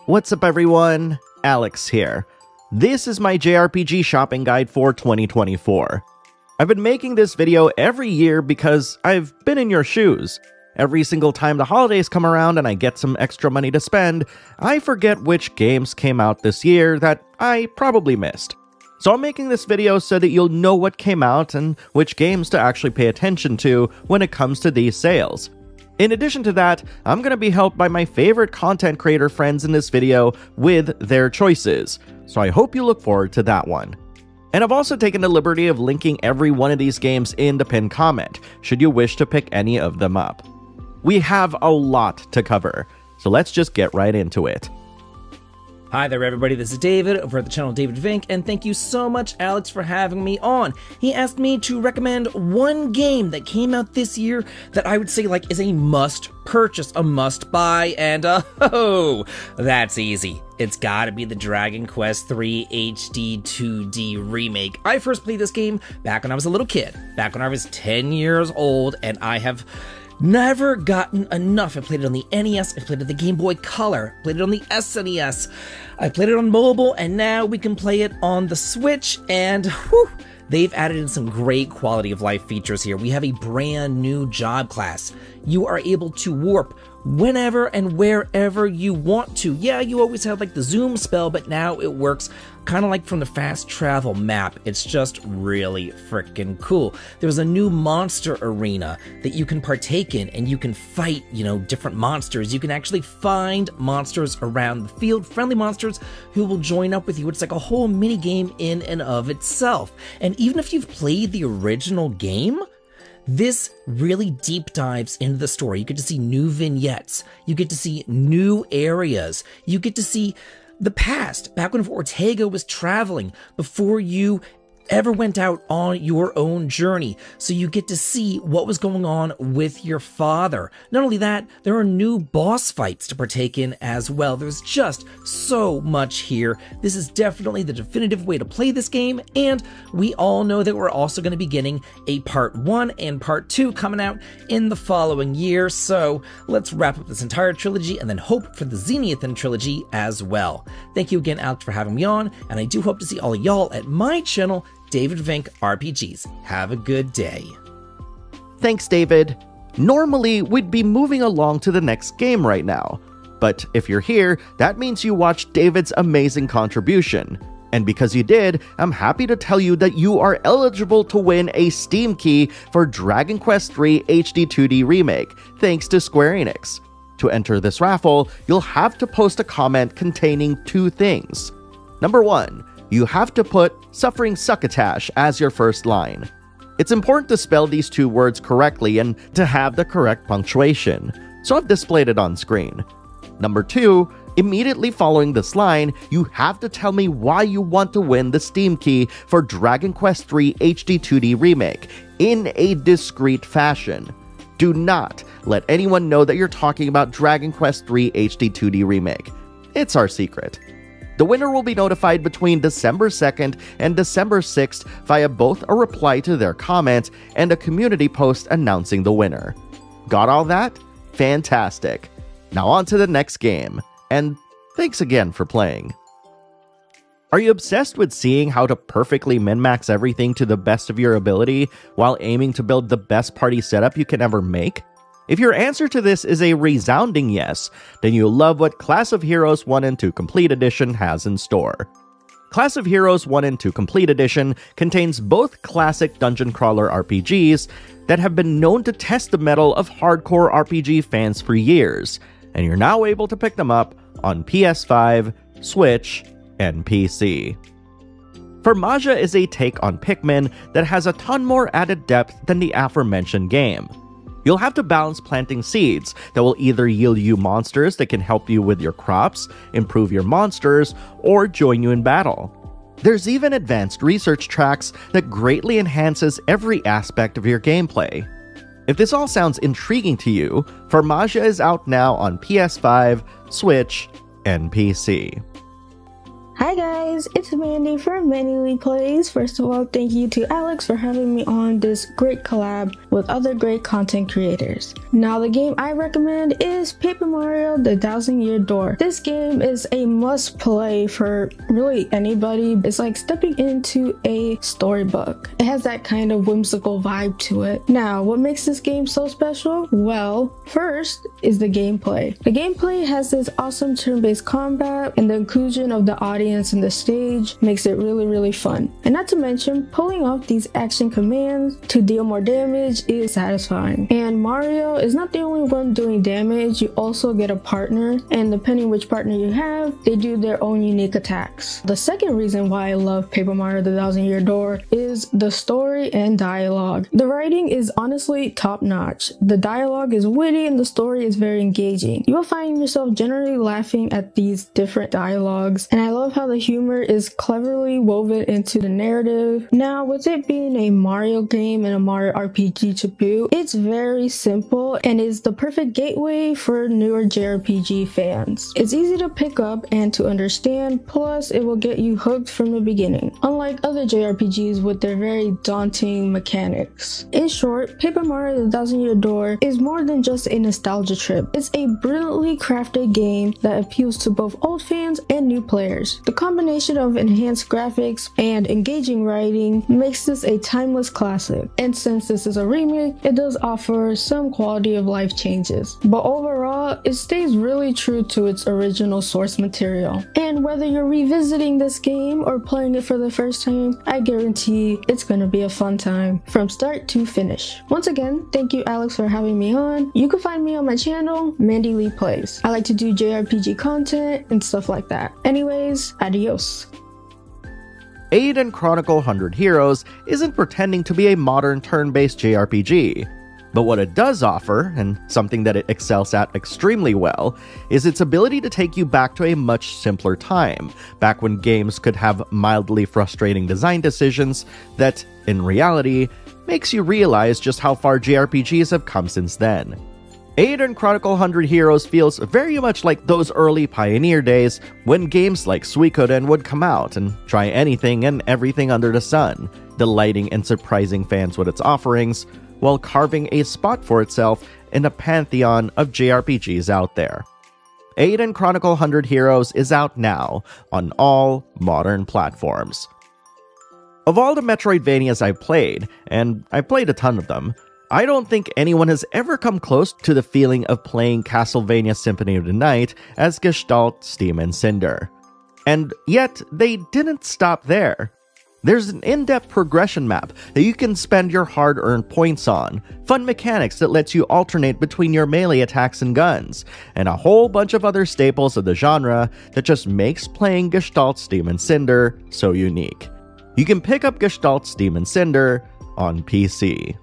What's up everyone? Alex here. This is my JRPG shopping guide for 2024. I've been making this video every year because I've been in your shoes. Every single time the holidays come around and I get some extra money to spend, I forget which games came out this year that I probably missed. So I'm making this video so that you'll know what came out and which games to actually pay attention to when it comes to these sales. In addition to that, I'm going to be helped by my favorite content creator friends in this video with their choices, so I hope you look forward to that one. And I've also taken the liberty of linking every one of these games in the pinned comment, should you wish to pick any of them up. We have a lot to cover, so let's just get right into it. Hi there everybody, this is David over at the channel David Vink, and thank you so much Alex for having me on. He asked me to recommend one game that came out this year that I would say is a must purchase, a must buy, and oh, that's easy. It's gotta be the Dragon Quest III HD 2D remake. I first played this game back when I was a little kid, back when I was 10 years old, and I have never gotten enough. I played it on the NES, I played it on the Game Boy Color, I played it on the SNES, I played it on mobile, and now we can play it on the Switch, and whew, they've added in some great quality of life features here. We have a brand new job class. You are able to warp whenever and wherever you want to. Yeah, you always had the zoom spell, but now it works kind of like from the fast travel map. It's just really freaking cool. There's a new monster arena that you can partake in, and you can fight, different monsters. You can actually find monsters around the field, friendly monsters who will join up with you. It's like a whole mini game in and of itself. And even if you've played the original game, this really deep dives into the story. You get to see new vignettes. You get to see new areas. You get to see the past, back when Ortega was traveling, before you ever went out on your own journey. So you get to see what was going on with your father. Not only that, there are new boss fights to partake in as well. There's just so much here. This is definitely the definitive way to play this game, and we all know that we're also going to be getting a part 1 and part 2 coming out in the following year. So let's wrap up this entire trilogy and then hope for the Zenithan trilogy as well. Thank you again, Alex, for having me on, and I do hope to see all of y'all at my channel, David Vink RPGs. Have a good day. Thanks, David. Normally, we'd be moving along to the next game right now, but if you're here, that means you watched David's amazing contribution. And because you did, I'm happy to tell you that you are eligible to win a Steam key for Dragon Quest III HD 2D Remake, thanks to Square Enix. To enter this raffle, you'll have to post a comment containing 2 things. Number 1, you have to put "Suffering Succotash" as your first line. It's important to spell these 2 words correctly and to have the correct punctuation, so I've displayed it on screen. Number 2, immediately following this line, you have to tell me why you want to win the Steam key for Dragon Quest III HD 2D Remake in a discreet fashion. Do not let anyone know that you're talking about Dragon Quest III HD 2D Remake. It's our secret. The winner will be notified between December 2nd and December 6th via both a reply to their comment and a community post announcing the winner. Got all that? Fantastic. Now on to the next game, and thanks again for playing. Are you obsessed with seeing how to perfectly min-max everything to the best of your ability while aiming to build the best party setup you can ever make? If your answer to this is a resounding yes, then you'll love what Class of Heroes 1 and 2 Complete Edition has in store. Class of Heroes 1 and 2 Complete Edition contains both classic dungeon crawler RPGs that have been known to test the mettle of hardcore RPG fans for years, and you're now able to pick them up on PS5, Switch, and PC. Farmagia is a take on Pikmin that has a ton more added depth than the aforementioned game. You'll have to balance planting seeds that will either yield you monsters that can help you with your crops, improve your monsters, or join you in battle. There's even advanced research tracks that greatly enhances every aspect of your gameplay. If this all sounds intriguing to you, Farmagia is out now on PS5, Switch, and PC. Hi guys, it's Mandy from Mandy Plays. First of all, thank you to Alex for having me on this great collab with other great content creators. Now the game I recommend is Paper Mario: The Thousand-Year Door. This game is a must play for really anybody. It's like stepping into a storybook. It has that kind of whimsical vibe to it. Now, what makes this game so special? Well, first is the gameplay. The gameplay has this awesome turn-based combat, and the inclusion of the audience in the stage makes it really fun. And not to mention, pulling off these action commands to deal more damage is satisfying. And Mario is not the only one doing damage, you also get a partner, and depending which partner you have, they do their own unique attacks. The second reason why I love Paper Mario: The Thousand-Year Door is the story and dialogue. The writing is honestly top-notch. The dialogue is witty and the story is very engaging. You will find yourself generally laughing at these different dialogues, and I love how the humor is cleverly woven into the narrative. Now, with it being a Mario game and a Mario RPG to boot, it's very simple and is the perfect gateway for newer JRPG fans. It's easy to pick up and to understand, plus it will get you hooked from the beginning, unlike other JRPGs with their very daunting mechanics. In short, Paper Mario: The Thousand-Year Door is more than just a nostalgia trip. It's a brilliantly crafted game that appeals to both old fans and new players. The combination of enhanced graphics and engaging writing makes this a timeless classic, and since this is a remake, it does offer some quality of life changes, but overall it stays really true to its original source material. And whether you're revisiting this game or playing it for the first time, I guarantee it's gonna be a fun time from start to finish. Once again, thank you Alex for having me on. You can find me on my channel, Mandy Lee Plays. I like to do JRPG content and stuff like that. Anyways, adios. Eiyuden Chronicle 100 Heroes isn't pretending to be a modern turn-based JRPG, but what it does offer, and something that it excels at extremely well, is its ability to take you back to a much simpler time, back when games could have mildly frustrating design decisions that, in reality, makes you realize just how far JRPGs have come since then. Eiyuden Chronicle 100 Heroes feels very much like those early pioneer days when games like Suikoden would come out and try anything and everything under the sun, delighting and surprising fans with its offerings, while carving a spot for itself in the pantheon of JRPGs out there. Eiyuden Chronicle 100 Heroes is out now on all modern platforms. Of all the Metroidvanias I've played, and I've played a ton of them, I don't think anyone has ever come close to the feeling of playing Castlevania Symphony of the Night as Gestalt, Steam, and Cinder. And yet, they didn't stop there. There's an in-depth progression map that you can spend your hard-earned points on, fun mechanics that lets you alternate between your melee attacks and guns, and a whole bunch of other staples of the genre that just makes playing Gestalt, Steam, and Cinder so unique. You can pick up Gestalt, Steam, and Cinder on PC.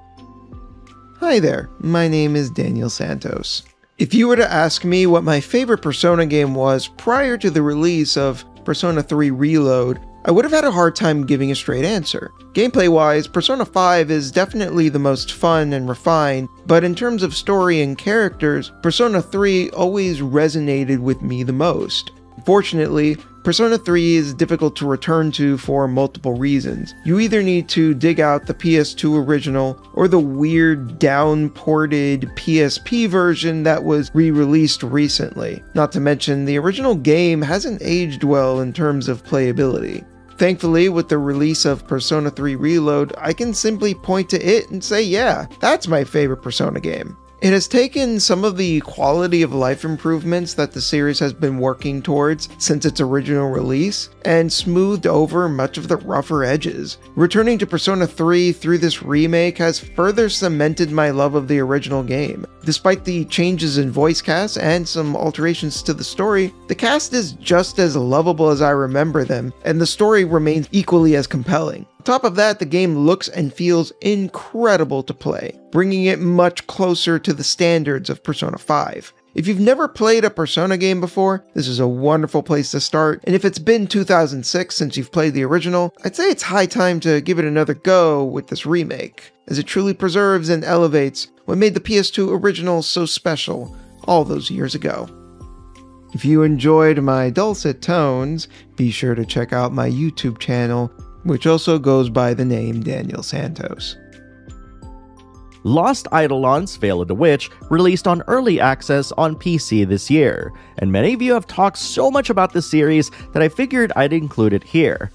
Hi there, my name is Daniel Santos. If you were to ask me what my favorite Persona game was prior to the release of Persona 3 Reload, I would have had a hard time giving a straight answer. Gameplay-wise, Persona 5 is definitely the most fun and refined, but in terms of story and characters, Persona 3 always resonated with me the most. Fortunately, Persona 3 is difficult to return to for multiple reasons. You either need to dig out the PS2 original or the weird down-ported PSP version that was re-released recently. Not to mention, the original game hasn't aged well in terms of playability. Thankfully, with the release of Persona 3 Reload, I can simply point to it and say, yeah, that's my favorite Persona game. It has taken some of the quality of life improvements that the series has been working towards since its original release, and smoothed over much of the rougher edges. Returning to Persona 3 through this remake has further cemented my love of the original game. Despite the changes in voice cast and some alterations to the story, the cast is just as lovable as I remember them, and the story remains equally as compelling. On top of that, the game looks and feels incredible to play, bringing it much closer to the standards of Persona 5. If you've never played a Persona game before, this is a wonderful place to start, and if it's been 2006 since you've played the original, I'd say it's high time to give it another go with this remake, as it truly preserves and elevates what made the PS2 original so special all those years ago. If you enjoyed my dulcet tones, be sure to check out my YouTube channel, which also goes by the name Daniel Santos. Lost Eidolons: Veil of the Witch released on early access on PC this year, and many of you have talked so much about the series that I figured I'd include it here.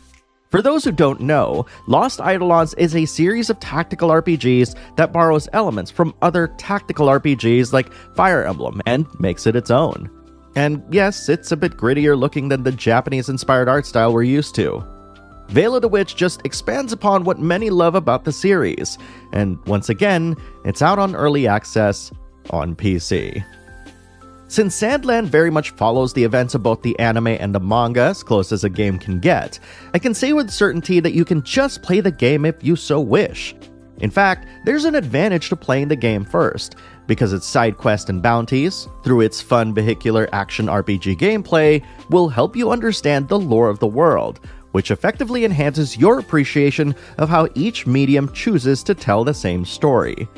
For those who don't know, Lost Eidolons is a series of tactical RPGs that borrows elements from other tactical RPGs like Fire Emblem and makes it its own. And yes, it's a bit grittier looking than the Japanese-inspired art style we're used to. Veil of the Witch just expands upon what many love about the series, and once again, it's out on early access on PC. Since Sandland very much follows the events of both the anime and the manga as close as a game can get, I can say with certainty that you can just play the game if you so wish. In fact, there's an advantage to playing the game first, because its side quests and bounties, through its fun vehicular action RPG gameplay, will help you understand the lore of the world, which effectively enhances your appreciation of how each medium chooses to tell the same story.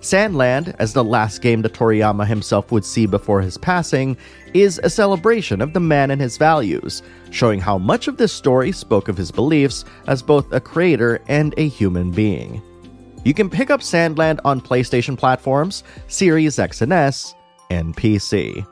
Sandland, as the last game that Toriyama himself would see before his passing, is a celebration of the man and his values, showing how much of this story spoke of his beliefs as both a creator and a human being. You can pick up Sandland on PlayStation platforms, Series X and S, and PC.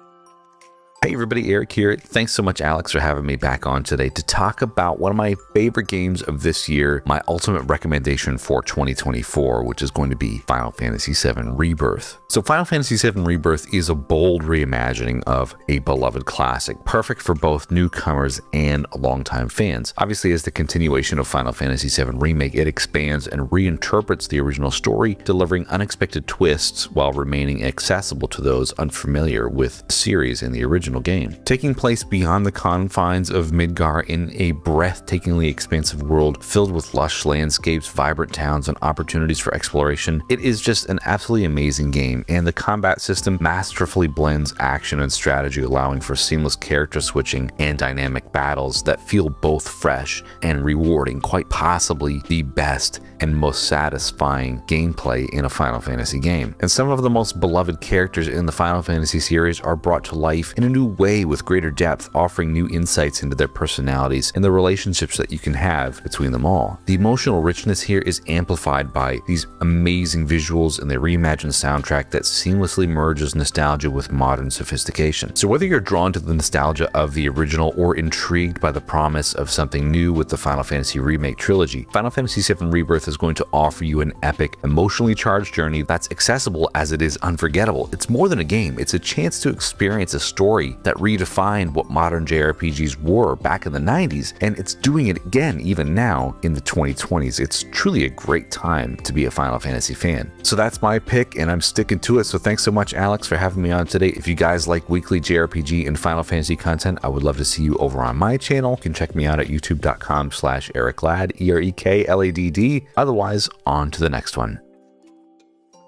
Hey everybody, Eric here. Thanks so much, Alex, for having me back on today to talk about one of my favorite games of this year, my ultimate recommendation for 2024, which is going to be Final Fantasy VII Rebirth. So Final Fantasy VII Rebirth is a bold reimagining of a beloved classic, perfect for both newcomers and longtime fans. Obviously, as the continuation of Final Fantasy VII Remake, it expands and reinterprets the original story, delivering unexpected twists while remaining accessible to those unfamiliar with the series and the original game. Taking place beyond the confines of Midgar in a breathtakingly expansive world filled with lush landscapes, vibrant towns, and opportunities for exploration, it is just an absolutely amazing game, and the combat system masterfully blends action and strategy, allowing for seamless character switching and dynamic battles that feel both fresh and rewarding, quite possibly the best and most satisfying gameplay in a Final Fantasy game. And some of the most beloved characters in the Final Fantasy series are brought to life in a new way with greater depth, offering new insights into their personalities and the relationships that you can have between them all. The emotional richness here is amplified by these amazing visuals and the reimagined soundtrack that seamlessly merges nostalgia with modern sophistication. So whether you're drawn to the nostalgia of the original or intrigued by the promise of something new with the Final Fantasy Remake trilogy, Final Fantasy VII Rebirth is going to offer you an epic, emotionally charged journey that's accessible as it is unforgettable. It's more than a game, it's a chance to experience a story that redefined what modern JRPGs were back in the 90s, and it's doing it again even now in the 2020s. It's truly a great time to be a Final Fantasy fan. So that's my pick, and I'm sticking to it. So thanks so much, Alex, for having me on today. If you guys like weekly JRPG and Final Fantasy content, I would love to see you over on my channel. You can check me out at youtube.com/EricLadd, EREKLADD. Otherwise, on to the next one.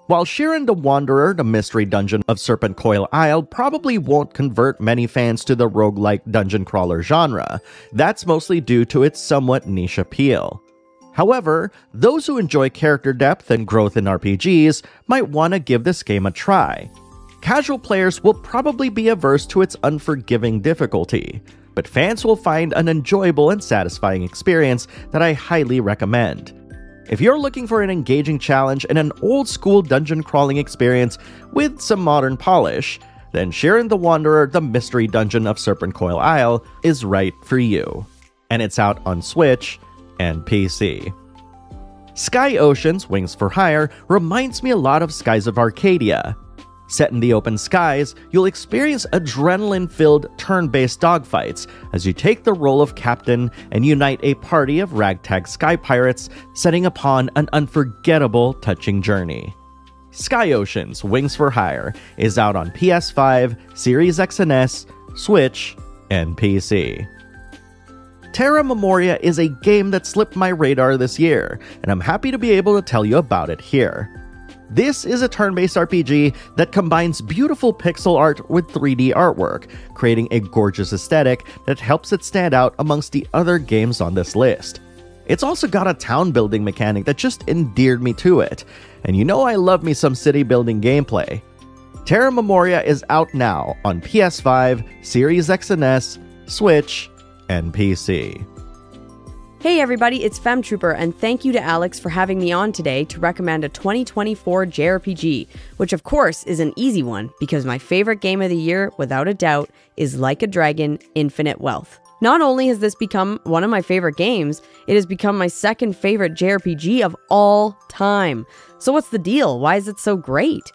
While Shiren the Wanderer, the mystery dungeon of Serpentcoil Isle, probably won't convert many fans to the roguelike dungeon crawler genre, that's mostly due to its somewhat niche appeal. However, those who enjoy character depth and growth in RPGs might want to give this game a try. Casual players will probably be averse to its unforgiving difficulty, but fans will find an enjoyable and satisfying experience that I highly recommend. If you're looking for an engaging challenge and an old-school dungeon crawling experience with some modern polish, then Shiren the Wanderer, the mystery dungeon of Serpentcoil Isle is right for you. And it's out on Switch and PC. Sky Ocean's Wings for Hire reminds me a lot of Skies of Arcadia. Set in the open skies, you'll experience adrenaline-filled turn-based dogfights as you take the role of captain and unite a party of ragtag sky pirates, setting upon an unforgettable, touching journey. Sky Ocean's Wings for Hire is out on PS5, Series X and S, Switch, and PC. Terra Memoria is a game that slipped my radar this year, and I'm happy to be able to tell you about it here. This is a turn-based RPG that combines beautiful pixel art with 3D artwork, creating a gorgeous aesthetic that helps it stand out amongst the other games on this list. It's also got a town-building mechanic that just endeared me to it, and you know I love me some city-building gameplay. Terra Memoria is out now on PS5, Series X and S, Switch, and PC. Hey everybody, it's FemTrooper, and thank you to Alex for having me on today to recommend a 2024 JRPG, which of course is an easy one, because my favorite game of the year, without a doubt, is Like a Dragon: Infinite Wealth. Not only has this become one of my favorite games, it has become my second favorite JRPG of all time. So what's the deal? Why is it so great?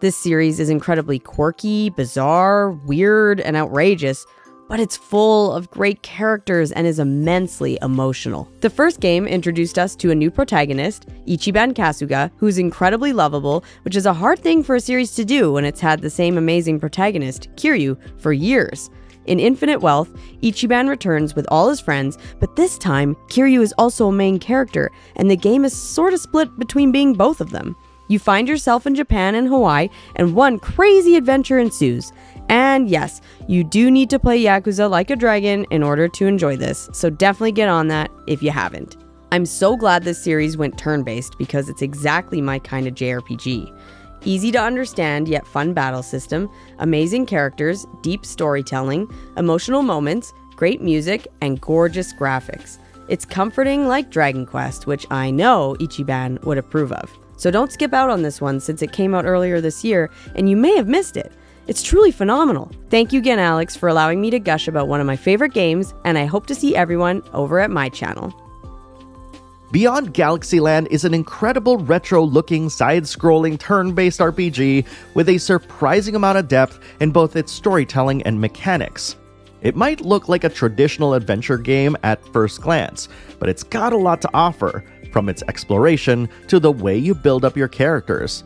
This series is incredibly quirky, bizarre, weird, and outrageous, but it's full of great characters and is immensely emotional. The first game introduced us to a new protagonist, Ichiban Kasuga, who's incredibly lovable, which is a hard thing for a series to do when it's had the same amazing protagonist, Kiryu, for years. In Infinite Wealth, Ichiban returns with all his friends, but this time, Kiryu is also a main character, and the game is sort of split between being both of them. You find yourself in Japan and Hawaii, and one crazy adventure ensues. And yes, you do need to play Yakuza Like a Dragon in order to enjoy this, so definitely get on that if you haven't. I'm so glad this series went turn-based because it's exactly my kind of JRPG. Easy to understand yet fun battle system, amazing characters, deep storytelling, emotional moments, great music, and gorgeous graphics. It's comforting like Dragon Quest, which I know Ichiban would approve of. So don't skip out on this one since it came out earlier this year and you may have missed it. It's truly phenomenal. Thank you again, Alex, for allowing me to gush about one of my favorite games, and I hope to see everyone over at my channel. Beyond Galaxyland is an incredible retro-looking, side-scrolling, turn-based RPG with a surprising amount of depth in both its storytelling and mechanics. It might look like a traditional adventure game at first glance, but it's got a lot to offer, from its exploration to the way you build up your characters.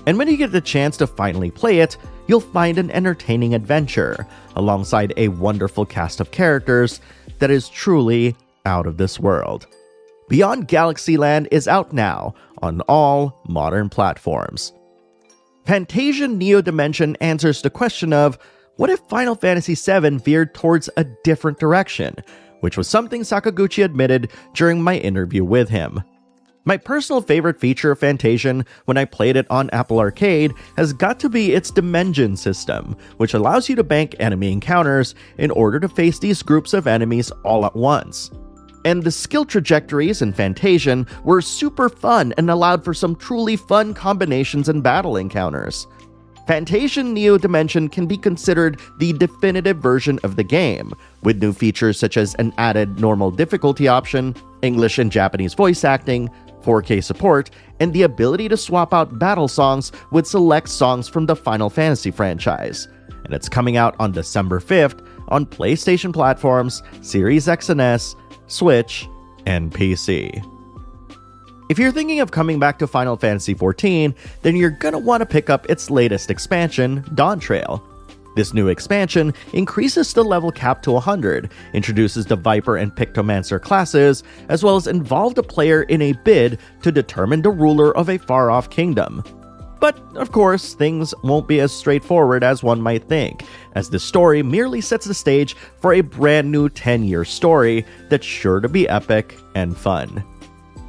And when you get the chance to finally play it, you'll find an entertaining adventure, alongside a wonderful cast of characters that is truly out of this world. Beyond Galaxyland is out now on all modern platforms. Fantasian Neo Dimension answers the question of, what if Final Fantasy VII veered towards a different direction? Which was something Sakaguchi admitted during my interview with him. My personal favorite feature of Fantasian when I played it on Apple Arcade has got to be its Dimension system, which allows you to bank enemy encounters in order to face these groups of enemies all at once. And the skill trajectories in Fantasian were super fun and allowed for some truly fun combinations and battle encounters. Fantasian Neo Dimension can be considered the definitive version of the game, with new features such as an added normal difficulty option, English and Japanese voice acting, 4K support, and the ability to swap out battle songs with select songs from the Final Fantasy franchise. And it's coming out on December 5th on PlayStation platforms, Series X and S, Switch, and PC. If you're thinking of coming back to Final Fantasy XIV, then you're gonna want to pick up its latest expansion, Dawntrail. This new expansion increases the level cap to 100, introduces the Viper and Pictomancer classes, as well as involved the player in a bid to determine the ruler of a far-off kingdom. But, of course, things won't be as straightforward as one might think, as the story merely sets the stage for a brand new 10-year story that's sure to be epic and fun.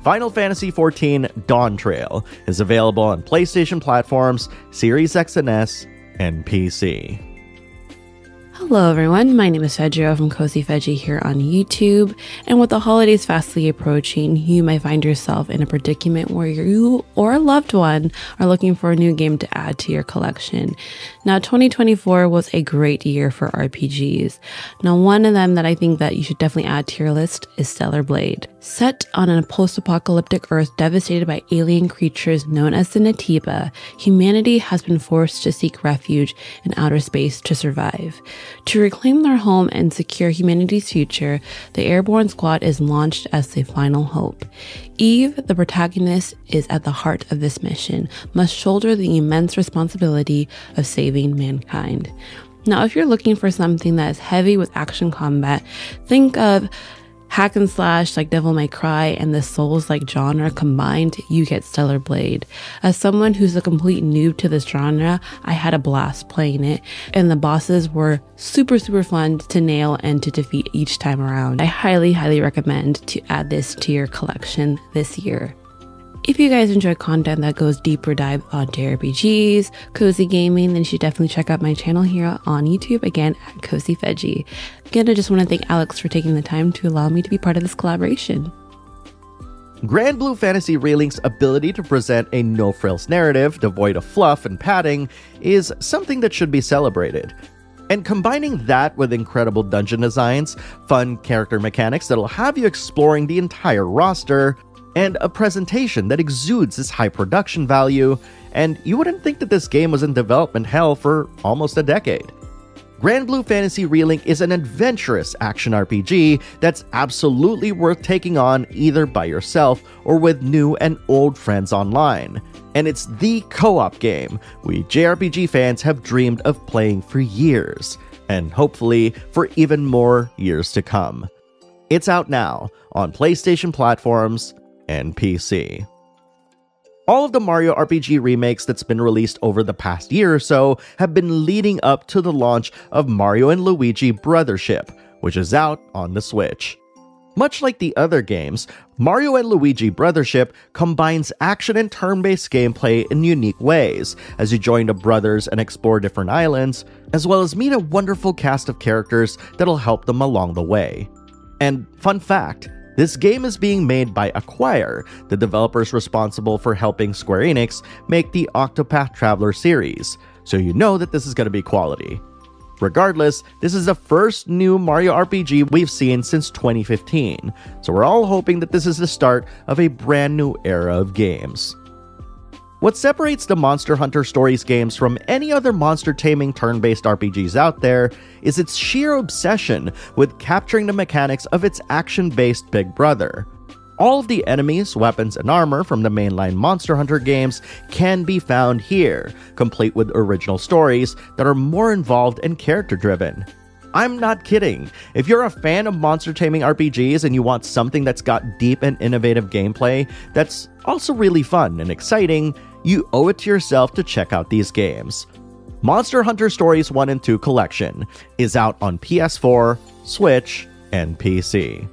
Final Fantasy XIV Dawntrail is available on PlayStation platforms, Series X and S, and PC. Hello everyone, my name is Fedro from Cozy Veggie here on YouTube, and with the holidays fastly approaching, you might find yourself in a predicament where you or a loved one are looking for a new game to add to your collection. Now 2024 was a great year for RPGs. Now one of them that I think that you should definitely add to your list is Stellar Blade. Set on a post-apocalyptic Earth devastated by alien creatures known as the Natiba, humanity has been forced to seek refuge in outer space to survive. To reclaim their home and secure humanity's future, the Airborne Squad is launched as the final hope. Eve, the protagonist, is at the heart of this mission, must shoulder the immense responsibility of saving mankind. Now, if you're looking for something that is heavy with action combat, think of hack and slash like Devil May Cry and the Souls-like genre combined, you get Stellar Blade. As someone who's a complete noob to this genre, I had a blast playing it, and the bosses were super fun to nail and to defeat each time around. I highly recommend to add this to your collection this year. If you guys enjoy content that goes deeper dive on JRPGs, cozy gaming, then you should definitely check out my channel here on YouTube, again at Cozy Veggie. Again, I just want to thank Alex for taking the time to allow me to be part of this collaboration. Granblue Fantasy Relink's ability to present a no-frills narrative devoid of fluff and padding is something that should be celebrated. And combining that with incredible dungeon designs, fun character mechanics that'll have you exploring the entire roster, and a presentation that exudes this high production value, and you wouldn't think that this game was in development hell for almost a decade. Granblue Fantasy Relink is an adventurous action RPG that's absolutely worth taking on either by yourself or with new and old friends online. And it's the co-op game we JRPG fans have dreamed of playing for years, and hopefully for even more years to come. It's out now on PlayStation platforms and PC. All of the Mario RPG remakes that's been released over the past year or so have been leading up to the launch of Mario & Luigi Brothership, which is out on the Switch. Much like the other games, Mario & Luigi Brothership combines action and turn-based gameplay in unique ways as you join the brothers and explore different islands, as well as meet a wonderful cast of characters that'll help them along the way. And fun fact, this game is being made by Acquire, the developers responsible for helping Square Enix make the Octopath Traveler series, so you know that this is going to be quality. Regardless, this is the first new Mario RPG we've seen since 2015, so we're all hoping that this is the start of a brand new era of games. What separates the Monster Hunter Stories games from any other monster-taming turn-based RPGs out there is its sheer obsession with capturing the mechanics of its action-based big brother. All of the enemies, weapons, and armor from the mainline Monster Hunter games can be found here, complete with original stories that are more involved and character-driven. I'm not kidding. If you're a fan of monster-taming RPGs and you want something that's got deep and innovative gameplay that's also really fun and exciting, you owe it to yourself to check out these games. Monster Hunter Stories 1 and 2 Collection is out on PS4, Switch, and PC.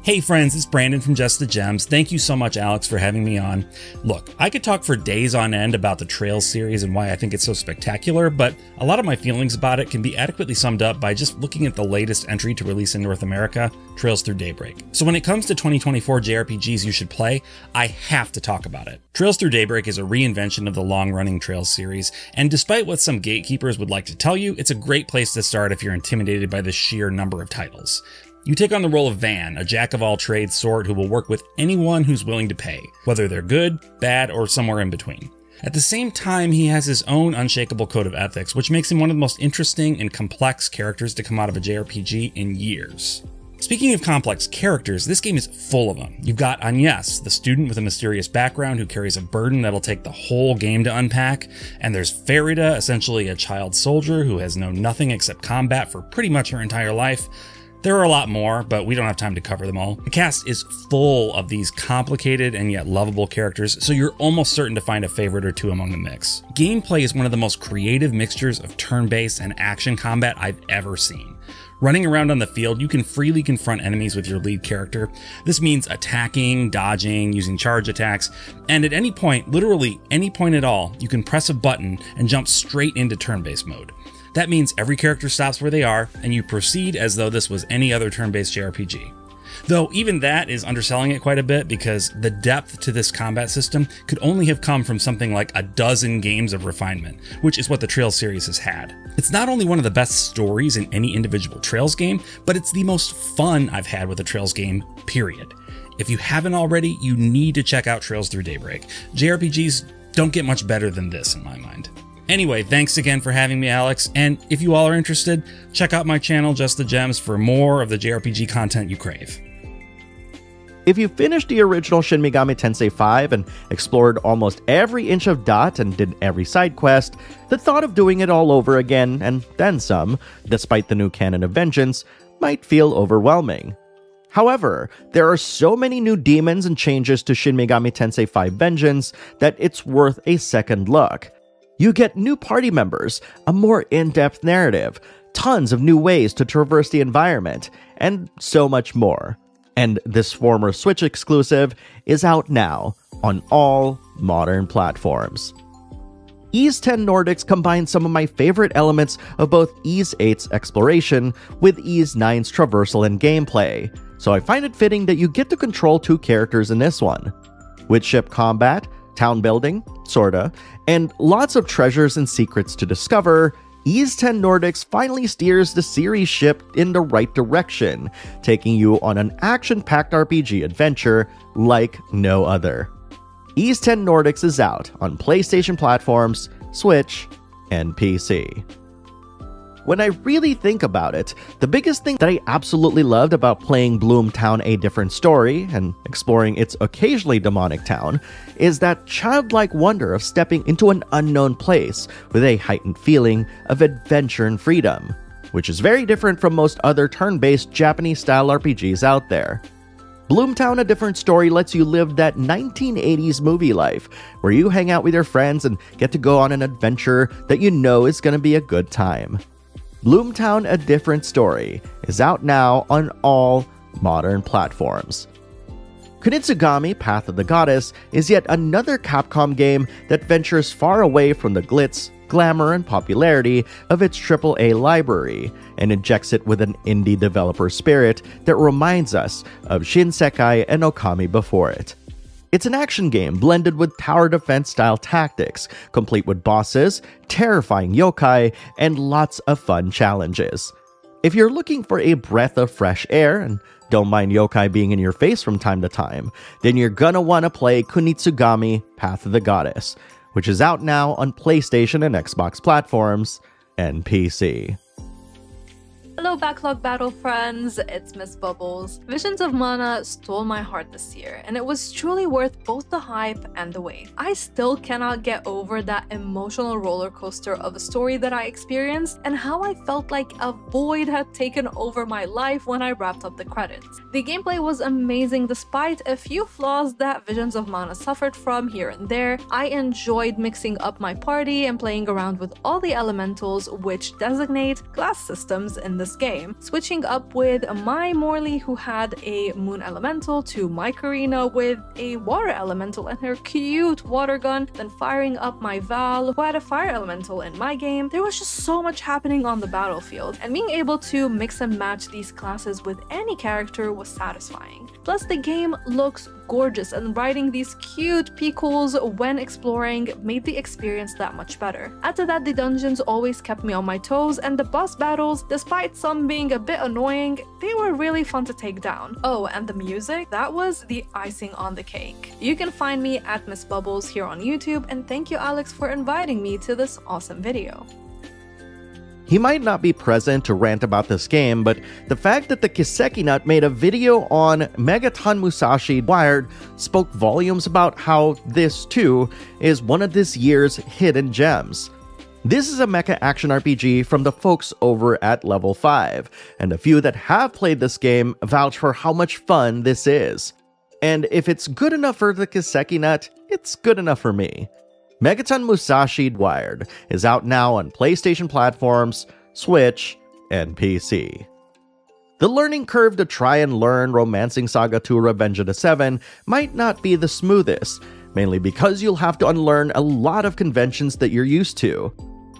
Hey friends, it's Brandon from Just the Gems. Thank you so much, Alex, for having me on. Look, I could talk for days on end about the Trails series and why I think it's so spectacular, but a lot of my feelings about it can be adequately summed up by just looking at the latest entry to release in North America, Trails Through Daybreak. So when it comes to 2024 JRPGs you should play, I have to talk about it. Trails Through Daybreak is a reinvention of the long-running Trails series, and despite what some gatekeepers would like to tell you, it's a great place to start if you're intimidated by the sheer number of titles. You take on the role of Van, a jack-of-all-trades sort who will work with anyone who's willing to pay, whether they're good, bad, or somewhere in between. At the same time, he has his own unshakable code of ethics, which makes him one of the most interesting and complex characters to come out of a JRPG in years. Speaking of complex characters, this game is full of them. You've got Agnes, the student with a mysterious background who carries a burden that'll take the whole game to unpack, and there's Farida, essentially a child soldier who has known nothing except combat for pretty much her entire life. There are a lot more, but we don't have time to cover them all. The cast is full of these complicated and yet lovable characters, so you're almost certain to find a favorite or two among the mix. Gameplay is one of the most creative mixtures of turn-based and action combat I've ever seen. Running around on the field, you can freely confront enemies with your lead character. This means attacking, dodging, using charge attacks, and at any point, literally any point at all, you can press a button and jump straight into turn-based mode. That means every character stops where they are, and you proceed as though this was any other turn-based JRPG. Though even that is underselling it quite a bit because the depth to this combat system could only have come from something like a dozen games of refinement, which is what the Trails series has had. It's not only one of the best stories in any individual Trails game, but it's the most fun I've had with a Trails game, period. If you haven't already, you need to check out Trails Through Daybreak. JRPGs don't get much better than this in my mind. Anyway, thanks again for having me, Alex, and if you all are interested, check out my channel, Just the Gems, for more of the JRPG content you crave. If you finished the original Shin Megami Tensei 5 and explored almost every inch of Dot and did every side quest, the thought of doing it all over again, and then some, despite the new canon of Vengeance, might feel overwhelming. However, there are so many new demons and changes to Shin Megami Tensei 5 Vengeance that it's worth a second look. You get new party members, a more in-depth narrative, tons of new ways to traverse the environment, and so much more. And this former Switch exclusive is out now on all modern platforms. Ys 10 Nordics combines some of my favorite elements of both Ys 8's exploration with Ys 9's traversal and gameplay, so I find it fitting that you get to control 2 characters in this one. With ship combat, town building, sorta, and lots of treasures and secrets to discover, Ys 10 Nordics finally steers the series ship in the right direction, taking you on an action-packed RPG adventure like no other. Ys 10 Nordics is out on PlayStation platforms, Switch, and PC. When I really think about it, the biggest thing that I absolutely loved about playing Bloomtown: A Different Story and exploring its occasionally demonic town is that childlike wonder of stepping into an unknown place with a heightened feeling of adventure and freedom, which is very different from most other turn-based Japanese-style RPGs out there. Bloomtown: A Different Story lets you live that 1980s movie life, where you hang out with your friends and get to go on an adventure that you know is going to be a good time. Bloomtown: A Different Story is out now on all modern platforms. Kunitsu-gami: Path of the Goddess is yet another Capcom game that ventures far away from the glitz, glamour, and popularity of its AAA library, and injects it with an indie developer spirit that reminds us of Shinsekai and Okami before it. It's an action game blended with tower defense style tactics, complete with bosses, terrifying yokai, and lots of fun challenges. If you're looking for a breath of fresh air and don't mind yokai being in your face from time to time, then you're gonna wanna play Kunitsu-gami: Path of the Goddess, which is out now on PlayStation and Xbox platforms and PC. Hello Backlog Battle friends, it's Miss Bubbles. Visions of Mana stole my heart this year, and it was truly worth both the hype and the wait. I still cannot get over that emotional roller coaster of a story that I experienced and how I felt like a void had taken over my life when I wrapped up the credits. The gameplay was amazing despite a few flaws that Visions of Mana suffered from here and there. I enjoyed mixing up my party and playing around with all the elementals which designate class systems in this game, switching up with my Morley who had a moon elemental to my Karina with a water elemental and her cute water gun, then firing up my Val who had a fire elemental in my game. There was just so much happening on the battlefield, and being able to mix and match these classes with any character was satisfying. Plus the game looks gorgeous, and riding these cute peacocks when exploring made the experience that much better. Add to that, the dungeons always kept me on my toes, and the boss battles, despite some being a bit annoying, they were really fun to take down. Oh, and the music, that was the icing on the cake. You can find me at Miss Bubbles here on YouTube, and thank you Alex for inviting me to this awesome video. He might not be present to rant about this game, but the fact that the Kiseki Nut made a video on Megaton Musashi Wired spoke volumes about how this, too, is one of this year's hidden gems. This is a mecha action RPG from the folks over at Level 5, and a few that have played this game vouch for how much fun this is. And if it's good enough for the Kiseki Nut, it's good enough for me. Megaton Musashi Wired is out now on PlayStation platforms, Switch, and PC. The learning curve to try and learn Romancing Saga 2 Revenge of the Seven might not be the smoothest, mainly because you'll have to unlearn a lot of conventions that you're used to.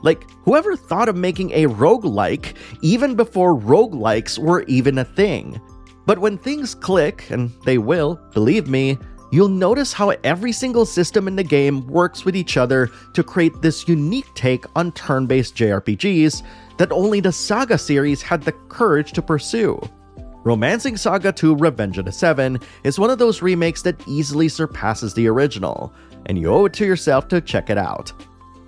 Like, whoever thought of making a roguelike even before roguelikes were even a thing? But when things click, and they will, believe me, you'll notice how every single system in the game works with each other to create this unique take on turn-based JRPGs that only the SaGa series had the courage to pursue. Romancing Saga 2 Revenge of the Seven is one of those remakes that easily surpasses the original, and you owe it to yourself to check it out.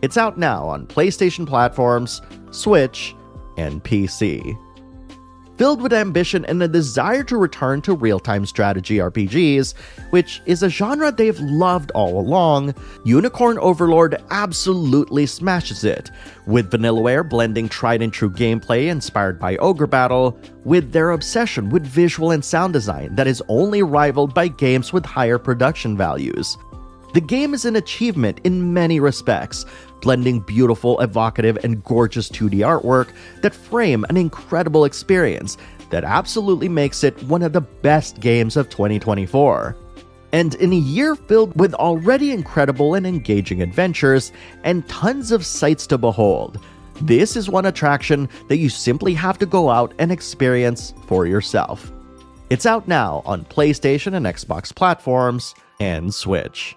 It's out now on PlayStation platforms, Switch, and PC. Filled with ambition and a desire to return to real-time strategy RPGs, which is a genre they've loved all along, Unicorn Overlord absolutely smashes it, with Vanillaware blending tried-and-true gameplay inspired by Ogre Battle with their obsession with visual and sound design that is only rivaled by games with higher production values. The game is an achievement in many respects, blending beautiful, evocative, and gorgeous 2D artwork that frame an incredible experience that absolutely makes it one of the best games of 2024. And in a year filled with already incredible and engaging adventures and tons of sights to behold, this is one attraction that you simply have to go out and experience for yourself. It's out now on PlayStation and Xbox platforms and Switch.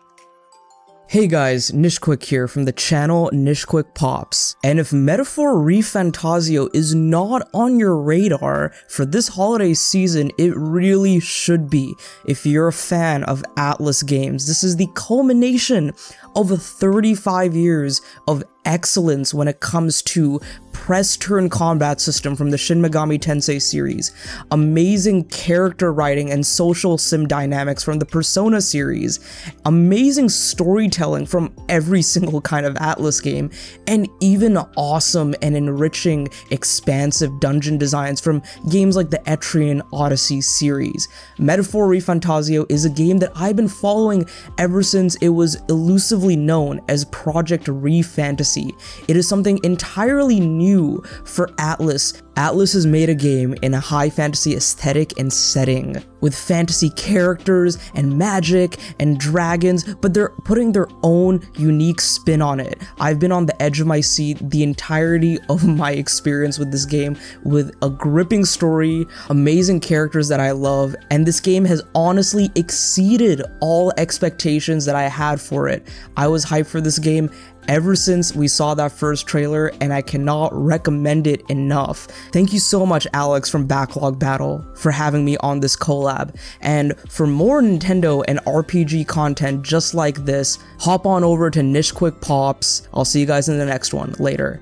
Hey guys, Nishquick here from the channel Nishquick Pops. And if Metaphor ReFantasio is not on your radar for this holiday season, it really should be. If you're a fan of Atlus games, this is the culmination of 35 years of excellence when it comes to press turn combat system from the Shin Megami Tensei series, amazing character writing and social sim dynamics from the Persona series, amazing storytelling from every single kind of Atlus game, and even awesome and enriching expansive dungeon designs from games like the Etrian Odyssey series. Metaphor ReFantasio is a game that I've been following ever since it was elusively known as Project ReFantasy. It is something entirely new for Atlus. Atlus has made a game in a high fantasy aesthetic and setting, with fantasy characters and magic and dragons, but they're putting their own unique spin on it. I've been on the edge of my seat the entirety of my experience with this game, with a gripping story, amazing characters that I love, and this game has honestly exceeded all expectations that I had for it. I was hyped for this game ever since we saw that first trailer, and I cannot recommend it enough. Thank you so much, Alex from Backlog Battle, for having me on this collab. And for more Nintendo and RPG content just like this, hop on over to Nishquick Pops. I'll see you guys in the next one. Later.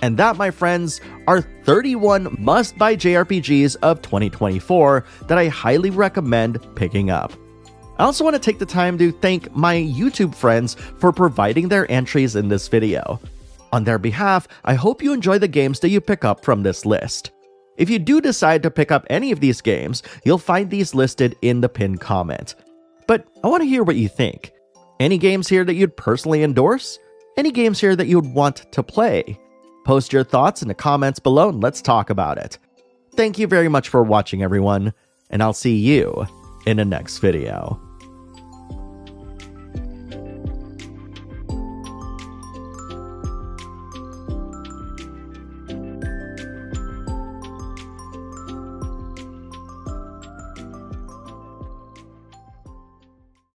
And that, my friends, are 31 must-buy JRPGs of 2024 that I highly recommend picking up. I also want to take the time to thank my YouTube friends for providing their entries in this video. On their behalf, I hope you enjoy the games that you pick up from this list. If you do decide to pick up any of these games, you'll find these listed in the pinned comment. But I want to hear what you think. Any games here that you'd personally endorse? Any games here that you'd want to play? Post your thoughts in the comments below and let's talk about it. Thank you very much for watching, everyone, and I'll see you in the next video.